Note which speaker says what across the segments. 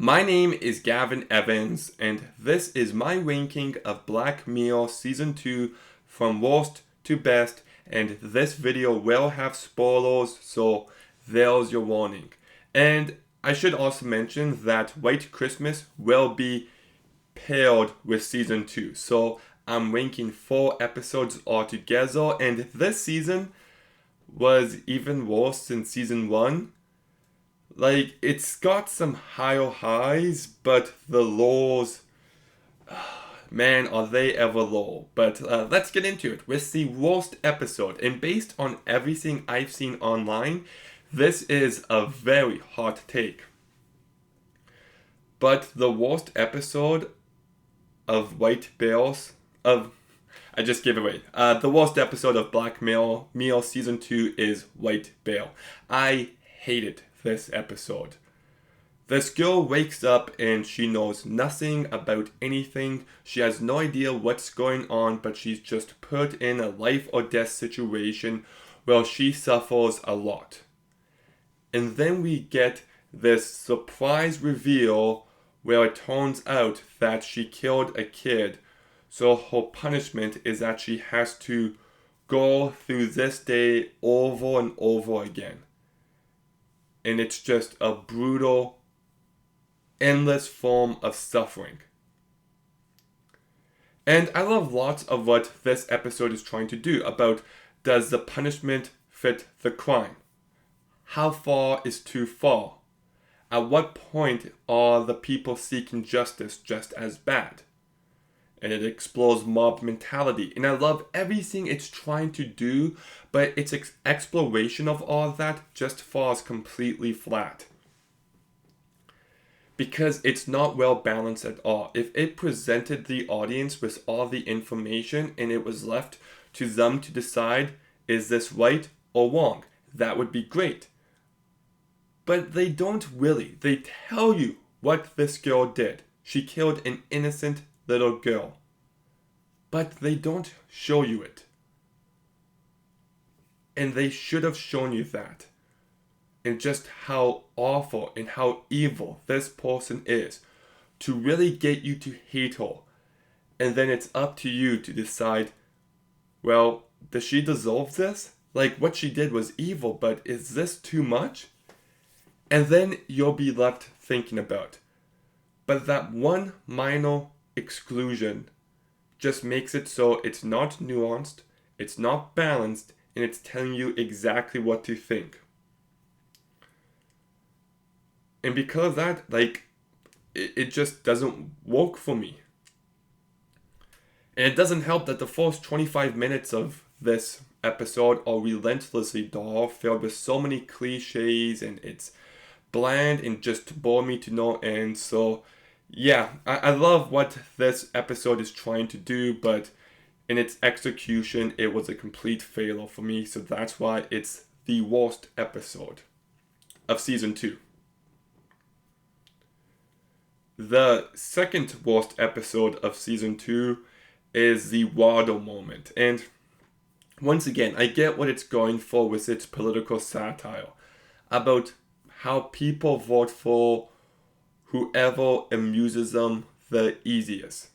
Speaker 1: My name is Gavin Evans, and this is my ranking of Black Mirror Season 2 from worst to best, and this video will have spoilers, so there's your warning. And I should also mention that White Christmas will be paired with Season 2, so I'm ranking 4 episodes altogether, and this season was even worse than Season 1. Like, it's got some higher highs, but the lows, man, are they ever low. But let's get into it with the worst episode. And based on everything I've seen online, this is a very hot take. But the worst episode of White Bears, I just gave it away. The worst episode of Black Mirror Season 2 is White Bear. I hated this episode. This girl wakes up and she knows nothing about anything. She has no idea what's going on, but she's just put in a life or death situation where she suffers a lot. And then we get this surprise reveal where it turns out that she killed a kid. So her punishment is that she has to go through this day over and over again. And it's just a brutal, endless form of suffering. And I love lots of what this episode is trying to do about, does the punishment fit the crime? How far is too far? At what point are the people seeking justice just as bad? And it explores mob mentality. And I love everything it's trying to do, but its exploration of all of that just falls completely flat. Because it's not well balanced at all. If it presented the audience with all the information and it was left to them to decide, is this right or wrong, that would be great. But they don't really. They tell you what this girl did. She killed an innocent little girl. But they don't show you it. And they should have shown you that. And just how awful and how evil this person is. To really get you to hate her. And then it's up to you to decide, well, does she deserve this? Like, what she did was evil, but is this too much? And then you'll be left thinking about. But that one minor exclusion just makes it so it's not nuanced, it's not balanced, and it's telling you exactly what to think. And because of that, it just doesn't work for me. And it doesn't help that the first 25 minutes of this episode are relentlessly dull, filled with so many cliches, and it's bland and just bore me to no end. So yeah, I love what this episode is trying to do, but in its execution, it was a complete failure for me. So that's why it's the worst episode of Season 2. The second worst episode of Season 2 is the Wardo moment. And once again, I get what it's going for with its political satire about how people vote for whoever amuses them the easiest.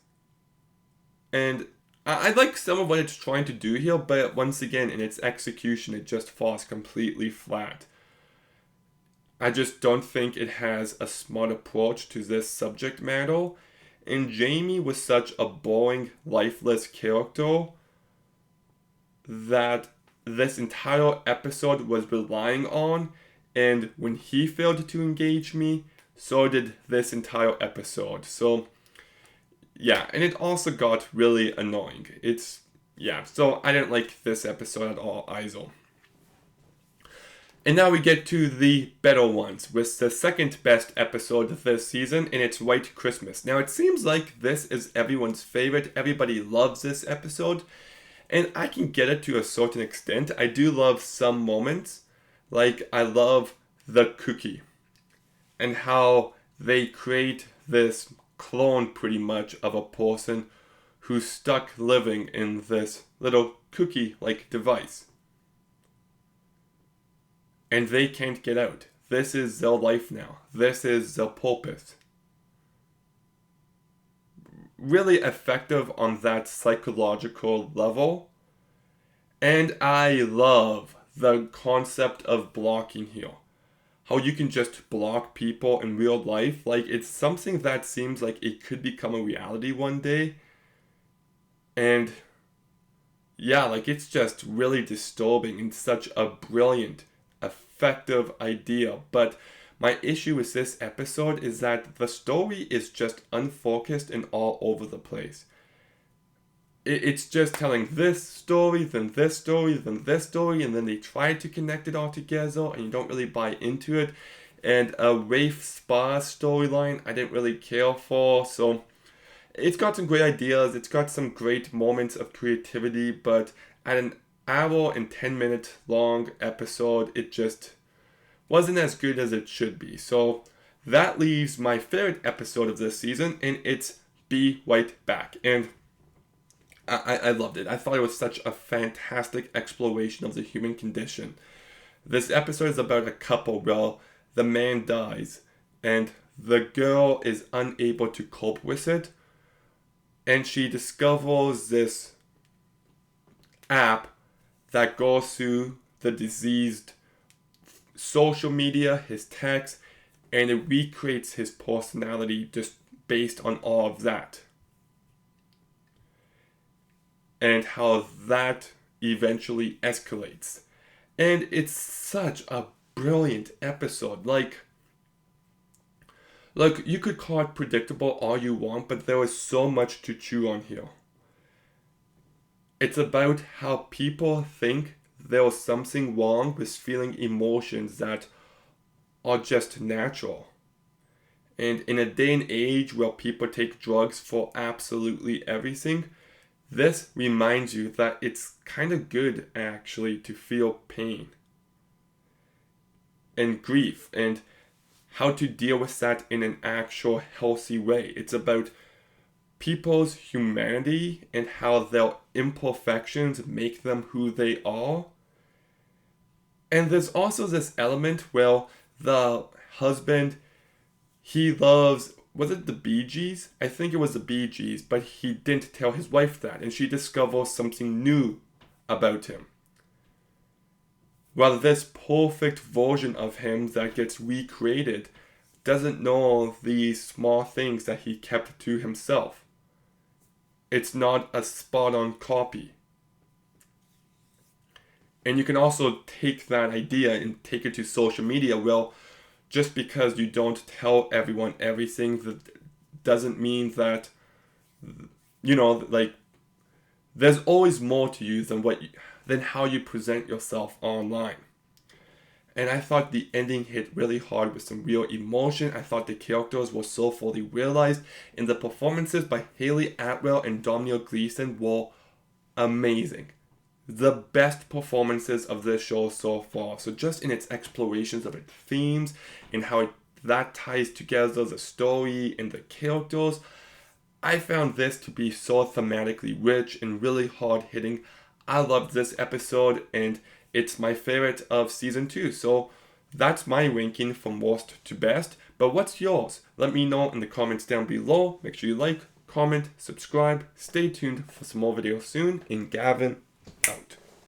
Speaker 1: And I like some of what it's trying to do here, but once again, in its execution, it just falls completely flat. I just don't think it has a smart approach to this subject matter. And Jamie was such a boring, lifeless character that this entire episode was relying on. And when he failed to engage me, so did this entire episode. So, yeah, and it also got really annoying. So I didn't like this episode at all either. And now we get to the better ones, with the second best episode of this season, and it's White Christmas. Now, it seems like this is everyone's favorite. Everybody loves this episode, and I can get it to a certain extent. I do love some moments, like I love the cookie, and how they create this clone pretty much of a person who's stuck living in this little cookie-like device. And they can't get out. This is their life now. This is their purpose. really effective on that psychological level. And I love the concept of blocking here. How you can just block people in real life. Like, it's something that seems like it could become a reality one day. And yeah, like, it's just really disturbing and such a brilliant, effective idea. But my issue with this episode is that the story is just unfocused and all over the place. It's just telling this story, then this story, then this story, and then they try to connect it all together, and you don't really buy into it. And a Rafe Spa storyline I didn't really care for, so it's got some great ideas, it's got some great moments of creativity, but at an hour and 10-minute long episode, it just wasn't as good as it should be. So that leaves my favorite episode of this season, and it's Be Right Back. And I loved it. I thought it was such a fantastic exploration of the human condition. This episode is about a couple where the man dies and the girl is unable to cope with it, and she discovers this app that goes through the deceased social media, his text, and it recreates his personality just based on all of that. And how that eventually escalates. And it's such a brilliant episode. Like you could call it predictable all you want, but there is so much to chew on here. It's about how people think there is something wrong with feeling emotions that are just natural. And in a day and age where people take drugs for absolutely everything, this reminds you that it's kind of good actually to feel pain and grief and how to deal with that in an actual healthy way. It's about people's humanity and how their imperfections make them who they are. And there's also this element where the husband, he loves, was it the Bee Gees? I think it was the Bee Gees, but he didn't tell his wife that, and she discovers something new about him. While this perfect version of him that gets recreated doesn't know these small things that he kept to himself. It's not a spot-on copy. And you can also take that idea and take it to social media. Well, just because you don't tell everyone everything, that doesn't mean that, like, there's always more to you than how you present yourself online. And I thought the ending hit really hard with some real emotion. I thought the characters were so fully realized, and the performances by Hayley Atwell and Domhnall Gleeson were amazing. The best performances of this show so far. So just in its explorations of its themes and how that ties together the story and the characters, I found this to be so thematically rich and really hard hitting. I loved this episode, and it's my favorite of season 2. So that's my ranking from worst to best. But what's yours? Let me know in the comments down below. Make sure you like, comment, subscribe. Stay tuned for some more videos soon. And Gavin out.